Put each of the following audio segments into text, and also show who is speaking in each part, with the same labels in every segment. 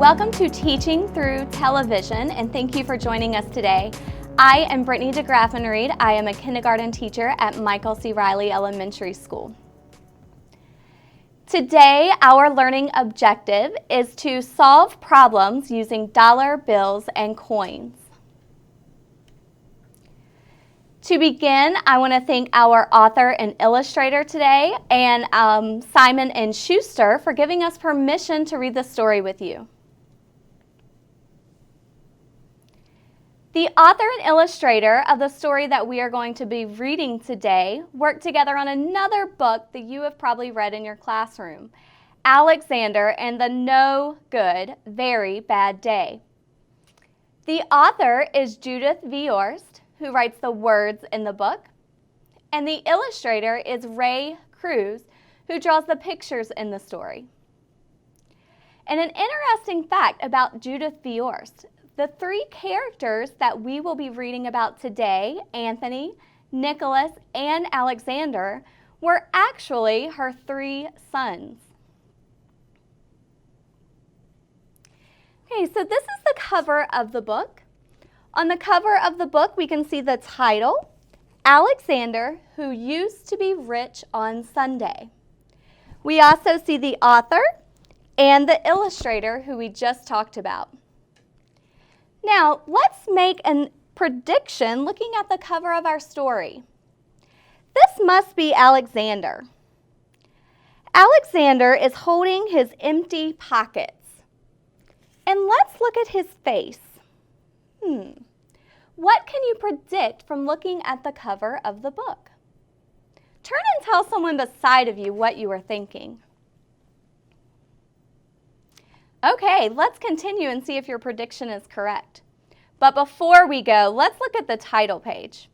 Speaker 1: Welcome to Teaching Through Television, and thank you for joining us today. I am Brittany DeGraffenried. I am a kindergarten teacher at Michael C. Riley Elementary School. Today, our learning objective is to solve problems using dollar bills and coins. To begin, I want to thank our author and illustrator today, and Simon & Schuster, for giving us permission to read the story with you. The author and illustrator of the story that we are going to be reading today worked together on another book that you have probably read in your classroom, Alexander and the No Good, Very Bad Day. The author is Judith Viorst, who writes the words in the book, and the illustrator is Ray Cruz, who draws the pictures in the story. And an interesting fact about Judith Viorst: the three characters that we will be reading about today, Anthony, Nicholas, and Alexander, were actually her three sons. Okay, so this is the cover of the book. On the cover of the book, we can see the title, Alexander, Who Used to Be Rich on Sunday. We also see the author and the illustrator who we just talked about. Now, let's make a prediction looking at the cover of our story. This must be Alexander. Alexander is holding his empty pockets. And let's look at his face. What can you predict from looking at the cover of the book? Turn and tell someone beside of you what you were thinking. Okay, let's continue and see if your prediction is correct. But before we go, let's look at the title page.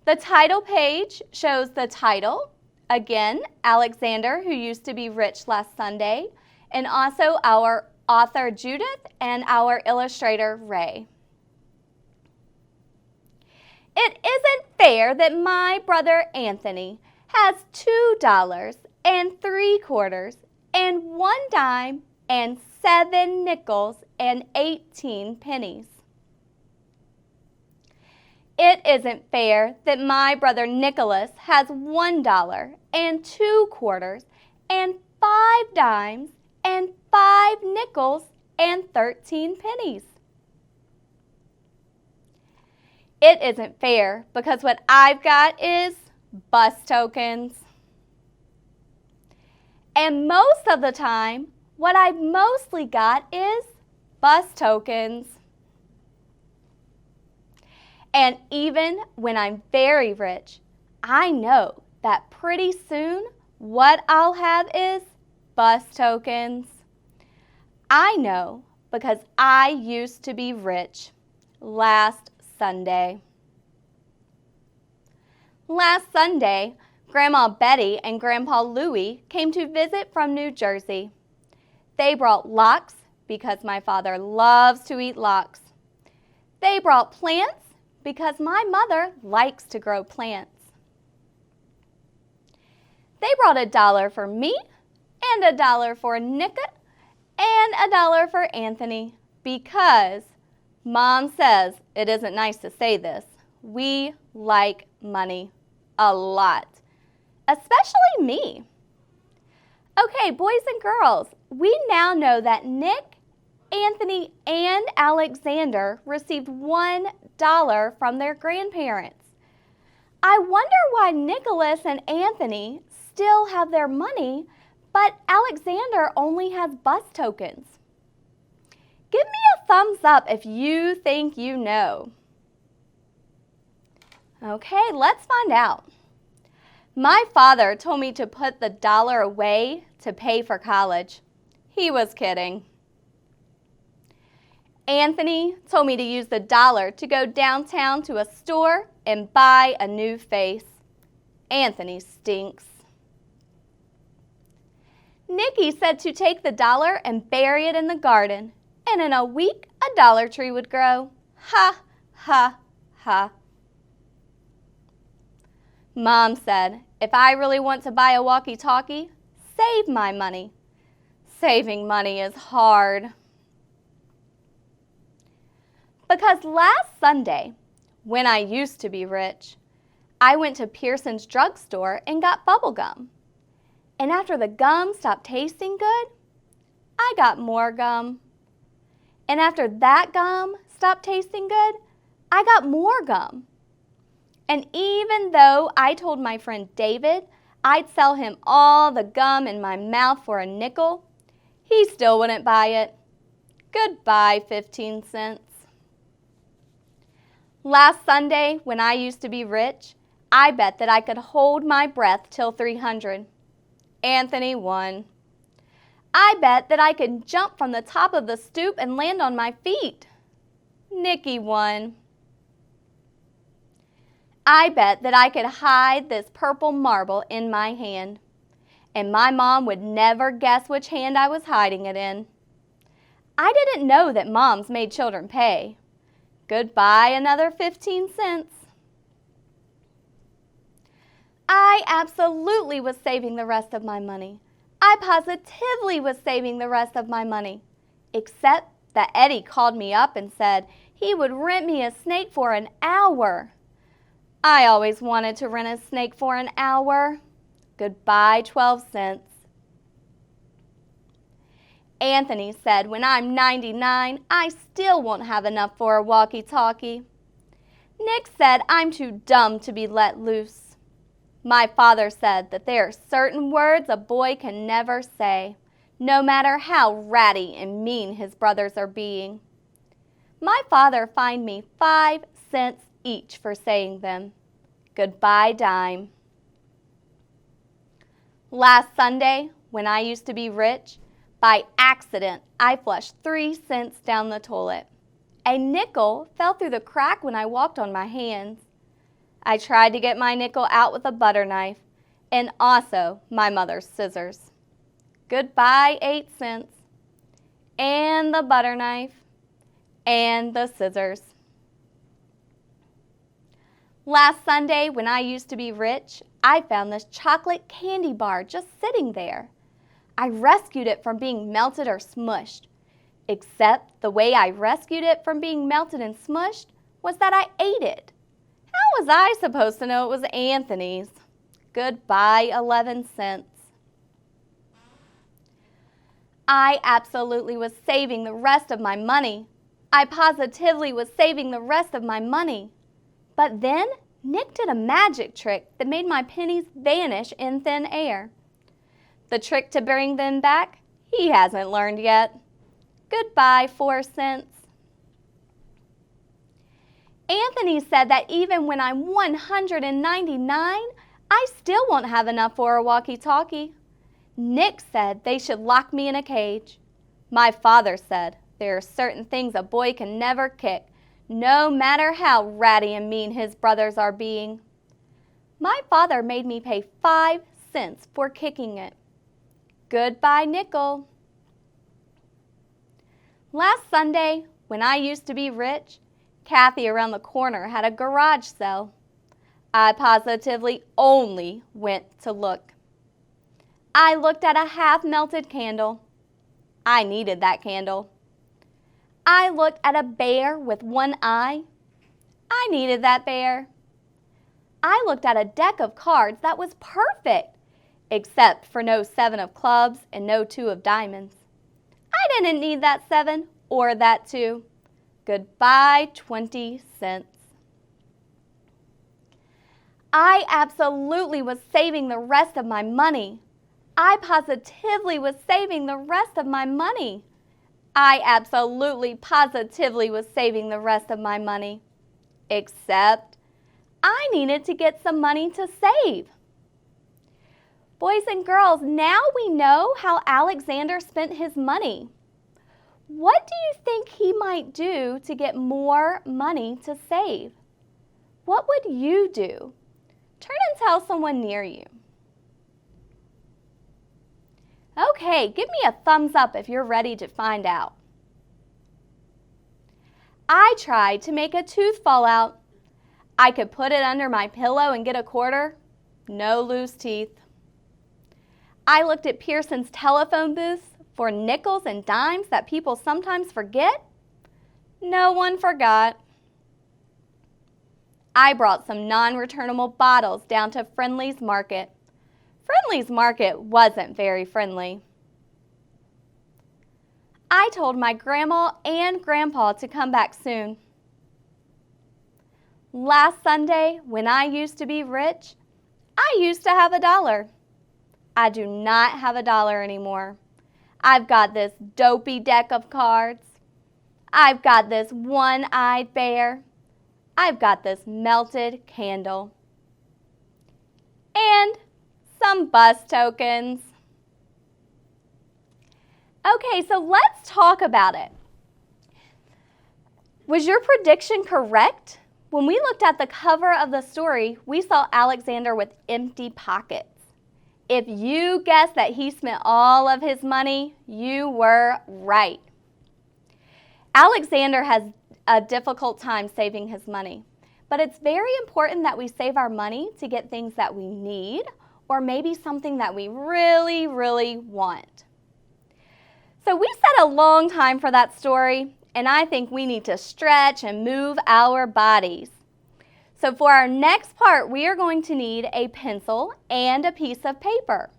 Speaker 1: The title page shows the title, again, Alexander, Who Used to Be Rich Last Sunday, and also our author Judith and our illustrator Ray. It isn't fair that my brother Anthony has $2 and 3/4 and 1 dime and 7 nickels and 18 pennies. It isn't fair that my brother Nicholas has $1 and 2/4 and 5 dimes and 5 nickels and 13 pennies. It isn't fair because what I've got is bus tokens. And most of the time, what I've mostly got is bus tokens. And even when I'm very rich, I know that pretty soon what I'll have is bus tokens. I know because I used to be rich last Sunday. Last Sunday, Grandma Betty and Grandpa Louie came to visit from New Jersey. They brought lox because my father loves to eat lox. They brought plants because my mother likes to grow plants. They brought $1 for me and $1 for Nickett and $1 for Anthony because Mom says, it isn't nice to say this, we like money a lot, especially me. Okay, boys and girls, we now know that Nick, Anthony, and Alexander received $1 from their grandparents. I wonder why Nicholas and Anthony still have their money, but Alexander only has bus tokens. Give me a thumbs up if you think you know. Okay, let's find out. My father told me to put the $1 away to pay for college. He was kidding. Anthony told me to use the $1 to go downtown to a store and buy a new face. Anthony stinks. Nikki said to take the $1 and bury it in the garden, and in a week a Dollar Tree would grow. Ha, ha, ha. Mom said, if I really want to buy a walkie-talkie, save my money. Saving money is hard. Because last Sunday, when I used to be rich, I went to Pearson's drugstore and got bubble gum. And after the gum stopped tasting good, I got more gum. And after that gum stopped tasting good, I got more gum. And even though I told my friend David I'd sell him all the gum in my mouth for a nickel, he still wouldn't buy it. Goodbye, 15 cents. Last Sunday, when I used to be rich, I bet that I could hold my breath till 300. Anthony won. I bet that I could jump from the top of the stoop and land on my feet. Nikki won. I bet that I could hide this purple marble in my hand, and my mom would never guess which hand I was hiding it in. I didn't know that moms made children pay. Goodbye, another 15 cents. I absolutely was saving the rest of my money. I positively was saving the rest of my money, except that Eddie called me up and said he would rent me a snake for an hour. I always wanted to rent a snake for an hour. Goodbye, 12 cents. Anthony said when I'm 99, I still won't have enough for a walkie-talkie. Nick said I'm too dumb to be let loose. My father said that there are certain words a boy can never say, no matter how ratty and mean his brothers are being. My father fined me 5 cents each for saying them. Goodbye, dime. Last Sunday, when I used to be rich, by accident, I flushed 3 cents down the toilet. A nickel fell through the crack when I walked on my hands. I tried to get my nickel out with a butter knife and also my mother's scissors. Goodbye, 8 cents. And the butter knife and the scissors. Last Sunday, when I used to be rich, I found this chocolate candy bar just sitting there. I rescued it from being melted or smushed, except the way I rescued it from being melted and smushed was that I ate it. How was I supposed to know it was Anthony's? Goodbye, 11 cents. I absolutely was saving the rest of my money. I positively was saving the rest of my money. But then Nick did a magic trick that made my pennies vanish in thin air. The trick to bring them back, he hasn't learned yet. Goodbye, 4 cents. Anthony said that even when I'm 199, I still won't have enough for a walkie-talkie. Nick said they should lock me in a cage. My father said there are certain things a boy can never kick, no matter how ratty and mean his brothers are being. My father made me pay 5 cents for kicking it. Goodbye, nickel. Last Sunday, when I used to be rich, Kathy around the corner had a garage sale. I positively only went to look. I looked at a half-melted candle. I needed that candle. I looked at a bear with one eye. I needed that bear. I looked at a deck of cards that was perfect, except for no 7 of clubs and no 2 of diamonds. I didn't need that 7 or that 2. Goodbye, 20 cents. I absolutely was saving the rest of my money. I positively was saving the rest of my money. I absolutely, positively was saving the rest of my money. Except I needed to get some money to save. Boys and girls, now we know how Alexander spent his money. What do you think he might do to get more money to save? What would you do? Turn and tell someone near you. Okay, give me a thumbs up if you're ready to find out. I tried to make a tooth fall out. I could put it under my pillow and get a quarter. No loose teeth. I looked at Pearson's telephone booth for nickels and dimes that people sometimes forget. No one forgot. I brought some non-returnable bottles down to Friendly's Market. Friendly's Market wasn't very friendly. I told my grandma and grandpa to come back soon. Last Sunday, when I used to be rich, I used to have $1. I do not have $1 anymore. I've got this dopey deck of cards. I've got this one-eyed bear. I've got this melted candle. And some bus tokens. Okay, so let's talk about it. Was your prediction correct? When we looked at the cover of the story, we saw Alexander with empty pockets. If you guessed that he spent all of his money, you were right. Alexander has a difficult time saving his money, but it's very important that we save our money to get things that we need or maybe something that we really, really want. So we set a long time for that story, and I think we need to stretch and move our bodies. So for our next part, we are going to need a pencil and a piece of paper.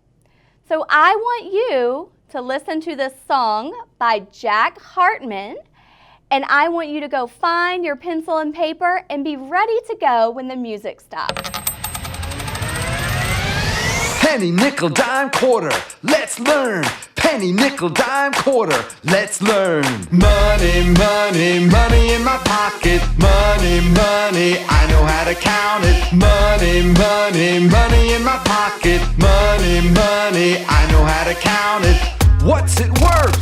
Speaker 1: So I want you to listen to this song by Jack Hartman, and I want you to go find your pencil and paper and be ready to go when the music stops.
Speaker 2: Penny, nickel, dime, quarter, let's learn. Penny, nickel, dime, quarter, let's learn. Money, money, money in my pocket. Money, money, I know how to count it. Money, money, money in my pocket. Money, money, I know how to count it. What's it worth?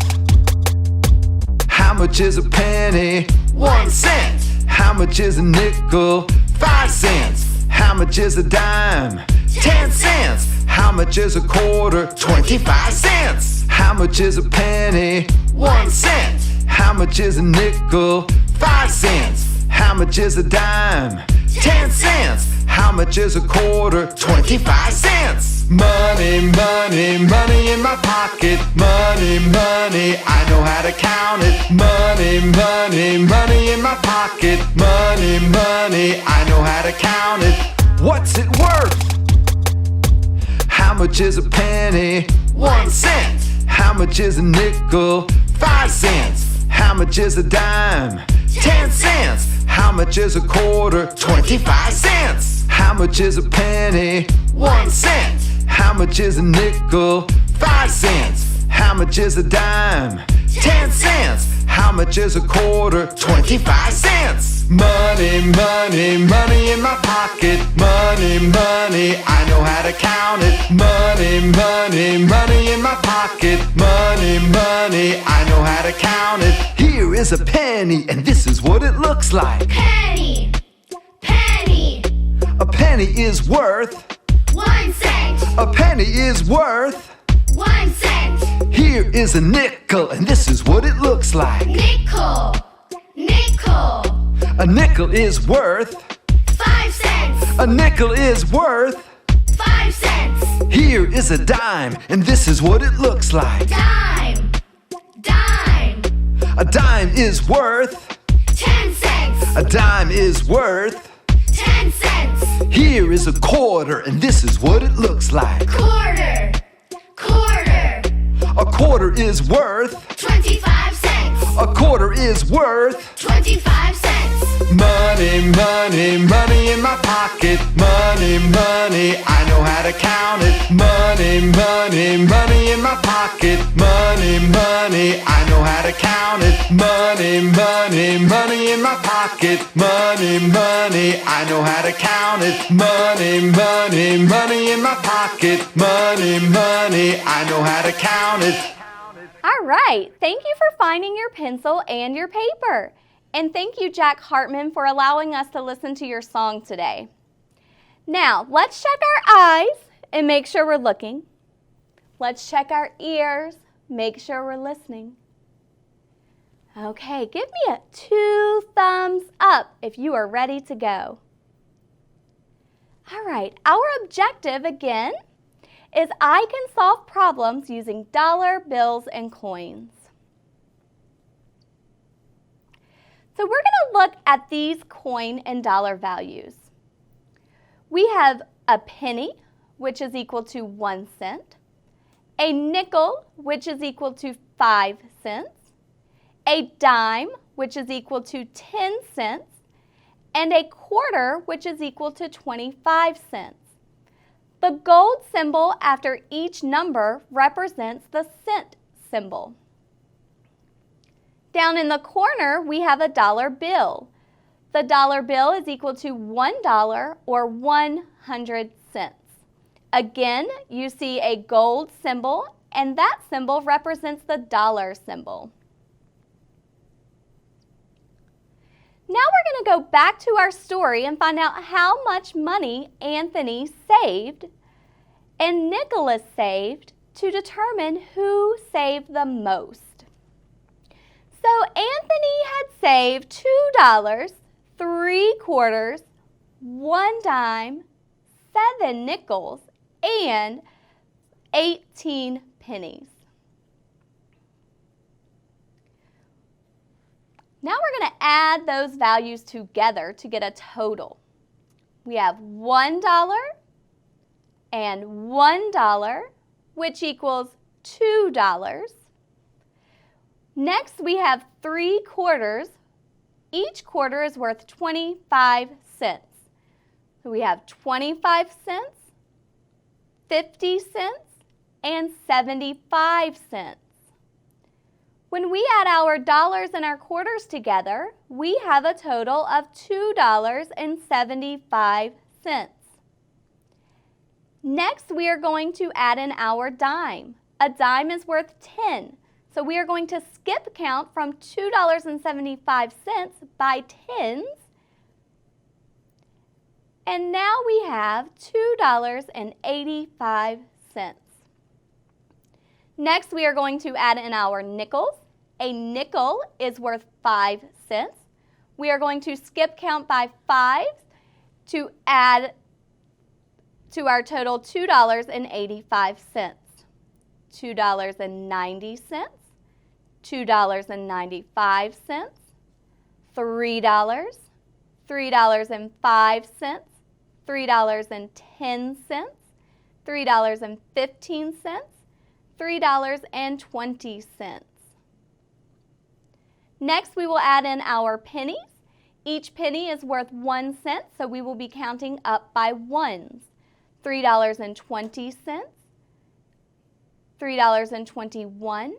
Speaker 2: How much is a penny? 1 cent. How much is a nickel? 5 cents. How much is a dime? 10 cents. How much is a quarter? 25 cents. How much is a penny? 1 cent. How much is a nickel? 5 cents. How much is a dime? 10 cents. How much is a quarter? 25 cents. Money, money, money in my pocket. Money, money, I know how to count it. Money, money, money in my pocket. Money, money, I know how to count it. What's it worth? How much is a penny? 1 cent. How much is a nickel? 5 cents. How much is a dime? 10 cents. How much is a quarter? 25 cents. How much is a penny? 1 cent. How much is a nickel? 5 cents. How much is a dime? 10 cents. How much is a quarter? 25 cents. Money, money, money in my pocket. Money, money, I know how to count it. Money, money, money in my pocket. Money, money, I know how to count it. Here is a penny, and this is what it looks like.
Speaker 3: Penny, penny.
Speaker 2: A penny is worth
Speaker 3: 1 cent.
Speaker 2: A penny is worth
Speaker 3: 1 cent.
Speaker 2: Here is a nickel, and this is what it looks like.
Speaker 3: Nickel, nickel.
Speaker 2: A nickel is worth
Speaker 3: 5 cents.
Speaker 2: A nickel is worth
Speaker 3: 5 cents.
Speaker 2: Here is a dime, and this is what it looks like.
Speaker 3: Dime, dime.
Speaker 2: A dime is worth
Speaker 3: 10 cents.
Speaker 2: A dime is worth
Speaker 3: 10 cents.
Speaker 2: Here is a quarter, and this is what it looks like.
Speaker 3: Quarter, quarter.
Speaker 2: A quarter is worth
Speaker 3: 25 cents.
Speaker 2: A quarter is worth
Speaker 3: 25 cents.
Speaker 2: Money, money, money in my pocket. Money, money, I know how to count it. Money, money, money in my pocket. Money, money, I know how to count it. Money, money, money in my pocket. Money, money, I know how to count it. Money, money, money in my pocket. Money, money, I know how to count it.
Speaker 1: All right, thank you for finding your pencil and your paper. And thank you, Jack Hartman, for allowing us to listen to your song today. Now, let's check our eyes and make sure we're looking. Let's check our ears, make sure we're listening. Okay, give me a 2 thumbs up if you are ready to go. All right, our objective again is I can solve problems using dollar bills and coins. So we're going to look at these coin and dollar values. We have a penny, which is equal to 1 cent, a nickel, which is equal to 5 cents, a dime, which is equal to 10 cents, and a quarter, which is equal to 25 cents. The gold symbol after each number represents the cent symbol. Down in the corner, we have a dollar bill. The dollar bill is equal to $1 or 100 cents. Again, you see a gold symbol, and that symbol represents the dollar symbol. Now we're going to go back to our story and find out how much money Anthony saved and Nicholas saved to determine who saved the most. So Anthony had saved $2, 3 quarters, 1 dime, 7 nickels, and 18 pennies. Now we're going to add those values together to get a total. We have $1 and $1, which equals $2. Next, we have 3 quarters. Each quarter is worth 25 cents. So we have 25 cents, 50 cents, and 75 cents. When we add our dollars and our quarters together, we have a total of $2.75. Next, we are going to add in our dime. A dime is worth 10. So we are going to skip count from $2.75 by tens. And now we have $2.85. Next, we are going to add in our nickels. A nickel is worth 5 cents. We are going to skip count by 5 to add to our total $2.85. $2.90, $2.95, $3, $3.05, $3.10, $3.15, $3.20. Next, we will add in our pennies. Each penny is worth 1 cent, so we will be counting up by ones. $3.20, $3.21,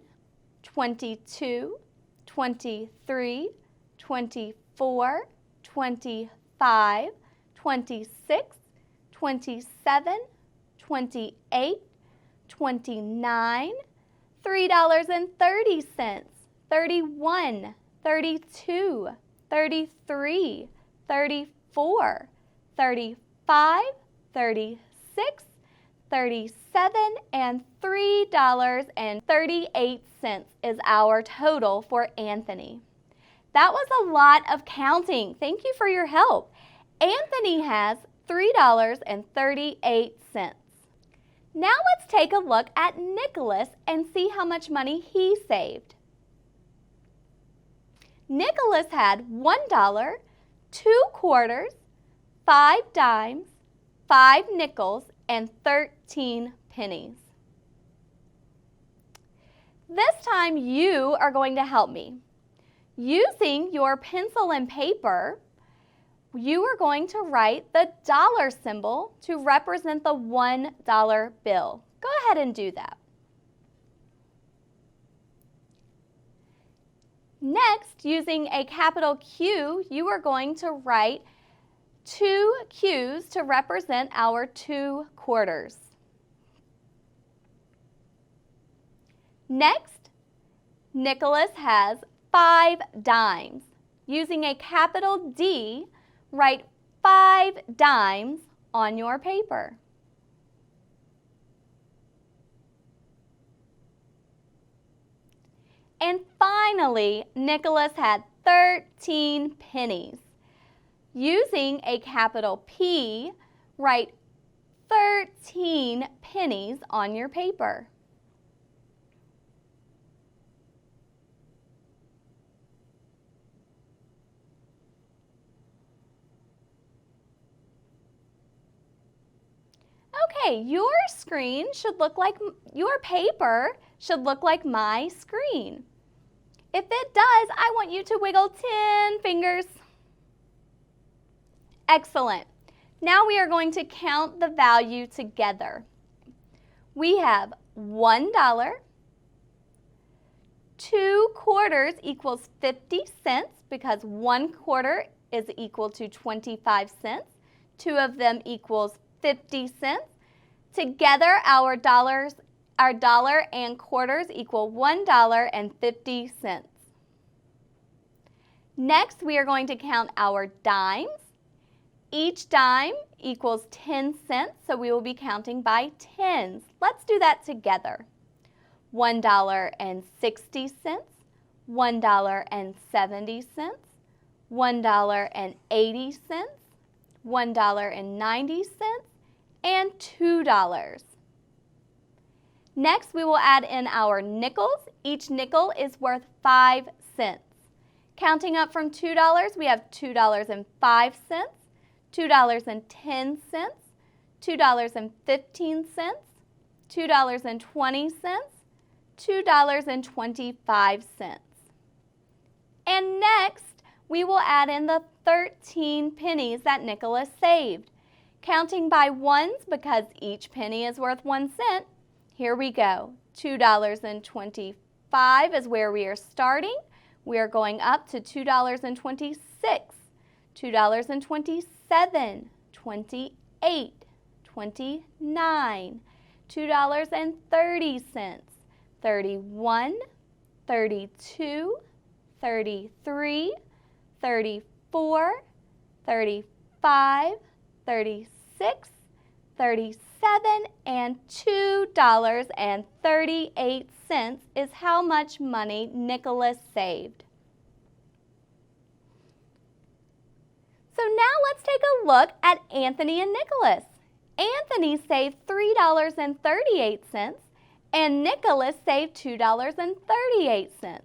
Speaker 1: 22, 23, 24, 25, 26, 27, 28, 29, $3.30, 31, 32, 33, 34, 35, 36, 37, and $3.38 is our total for Anthony. That was a lot of counting. Thank you for your help. Anthony has $3.38. Now let's take a look at Nicholas and see how much money he saved. Nicholas had $1, 2 quarters, 5 dimes, 5 nickels, and 13 pennies. This time you are going to help me. Using your pencil and paper, you are going to write the dollar symbol to represent the $1 bill. Go ahead and do that. Next, using a capital Q, you are going to write 2 Q's to represent our 2 quarters. Next, Nicholas has 5 dimes. Using a capital D, write 5 dimes on your paper. And finally, Nicholas had 13 pennies. Using a capital P, write 13 pennies on your paper. Hey, your paper should look like my screen. If it does, I want you to wiggle 10 fingers. Excellent. Now we are going to count the value together. We have $1, 2 quarters equals 50 cents because 1 quarter is equal to 25 cents. 2 of them equals 50 cents. Together, our dollar and quarters equal $1.50. Next, we are going to count our dimes. Each dime equals 10 cents, so we will be counting by tens. Let's do that together. $1.60, $1.70, $1.80, $1.90, and $2. Next, we will add in our nickels. Each nickel is worth 5 cents. Counting up from $2, we have $2.05, $2.10, $2.15, $2.20, $2.25. And next, we will add in the 13 pennies that Nicholas saved. Counting by ones because each penny is worth 1 cent. Here we go. $2.25 is where we are starting. We are going up to $2.26, $2.27, 28, 29, $2.30, 31, 32, 33, 34, 35, 36, 37, and $2.38 is how much money Nicholas saved. So now let's take a look at Anthony and Nicholas. Anthony saved $3.38 and Nicholas saved $2.38.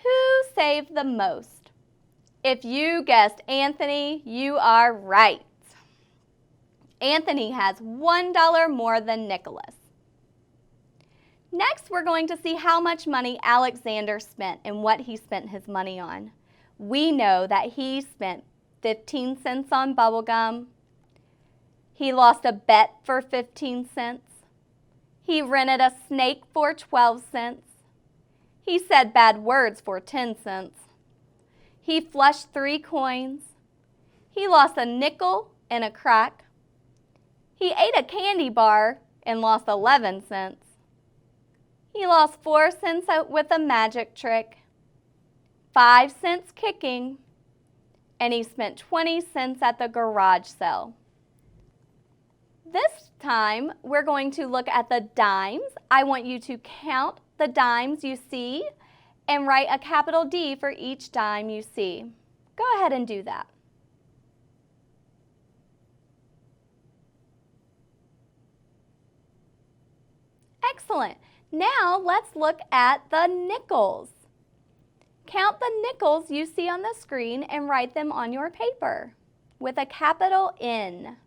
Speaker 1: Who saved the most? If you guessed Anthony, you are right. Anthony has $1 more than Nicholas. Next, we're going to see how much money Alexander spent and what he spent his money on. We know that he spent 15 cents on bubblegum. He lost a bet for 15 cents. He rented a snake for 12 cents. He said bad words for 10 cents. He flushed 3 coins. He lost a nickel and a crack. He ate a candy bar and lost 11 cents. He lost 4 cents with a magic trick, 5 cents kicking, and he spent 20 cents at the garage sale. This time, we're going to look at the dimes. I want you to count the dimes you see and write a capital D for each dime you see. Go ahead and do that. Excellent. Now let's look at the nickels. Count the nickels you see on the screen and write them on your paper with a capital N.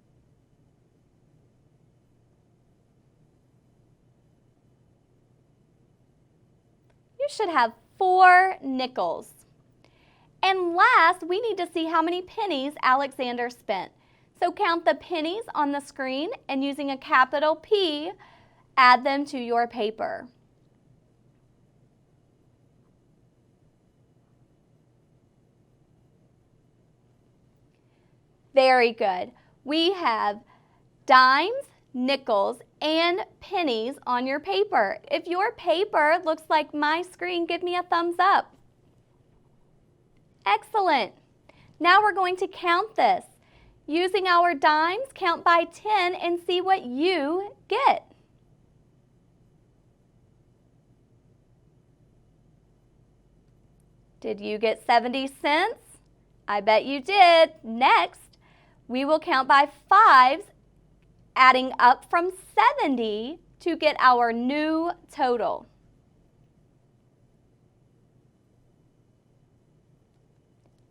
Speaker 1: You should have 4 nickels. And last, we need to see how many pennies Alexander spent. So count the pennies on the screen and using a capital P, add them to your paper. Very good. We have dimes, nickels, and pennies on your paper. If your paper looks like my screen, give me a thumbs up. Excellent. Now we're going to count this. Using our dimes, count by 10 and see what you get. Did you get 70 cents? I bet you did. Next, we will count by 5s, adding up from 70 to get our new total.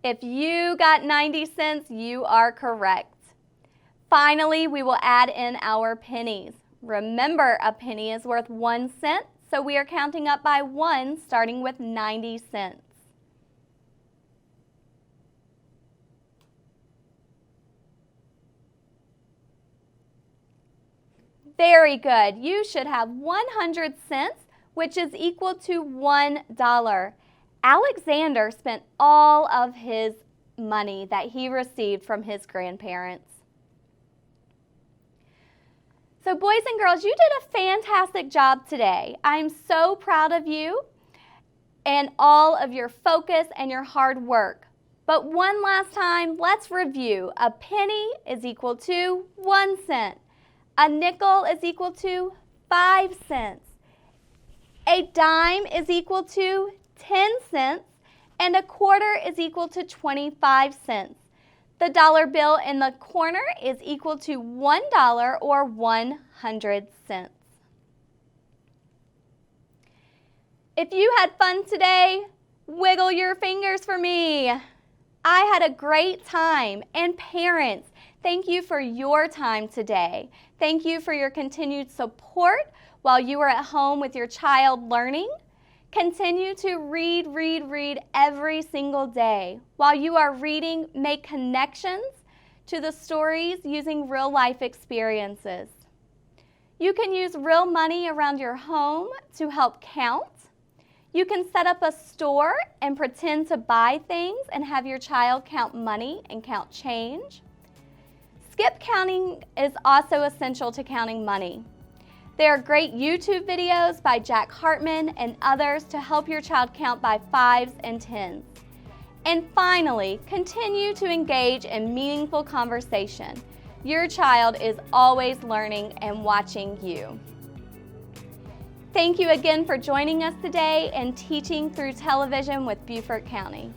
Speaker 1: If you got 90 cents, you are correct. Finally, we will add in our pennies. Remember, a penny is worth 1 cent, so we are counting up by 1, starting with 90 cents. Very good. You should have 100 cents, which is equal to $1. Alexander spent all of his money that he received from his grandparents. So boys and girls, you did a fantastic job today. I'm so proud of you and all of your focus and your hard work. But one last time, let's review. A penny is equal to 1 cent. A nickel is equal to 5 cents. A dime is equal to 10 cents. And a quarter is equal to 25 cents. The dollar bill in the corner is equal to $1 or 100 cents. If you had fun today, wiggle your fingers for me. I had a great time, and parents, thank you for your time today. Thank you for your continued support while you are at home with your child learning. Continue to read every single day. While you are reading, make connections to the stories using real-life experiences. You can use real money around your home to help count. You can set up a store and pretend to buy things and have your child count money and count change. Skip counting is also essential to counting money. There are great YouTube videos by Jack Hartman and others to help your child count by 5s and 10s. And finally, continue to engage in meaningful conversation. Your child is always learning and watching you. Thank you again for joining us today and teaching through television with Beaufort County.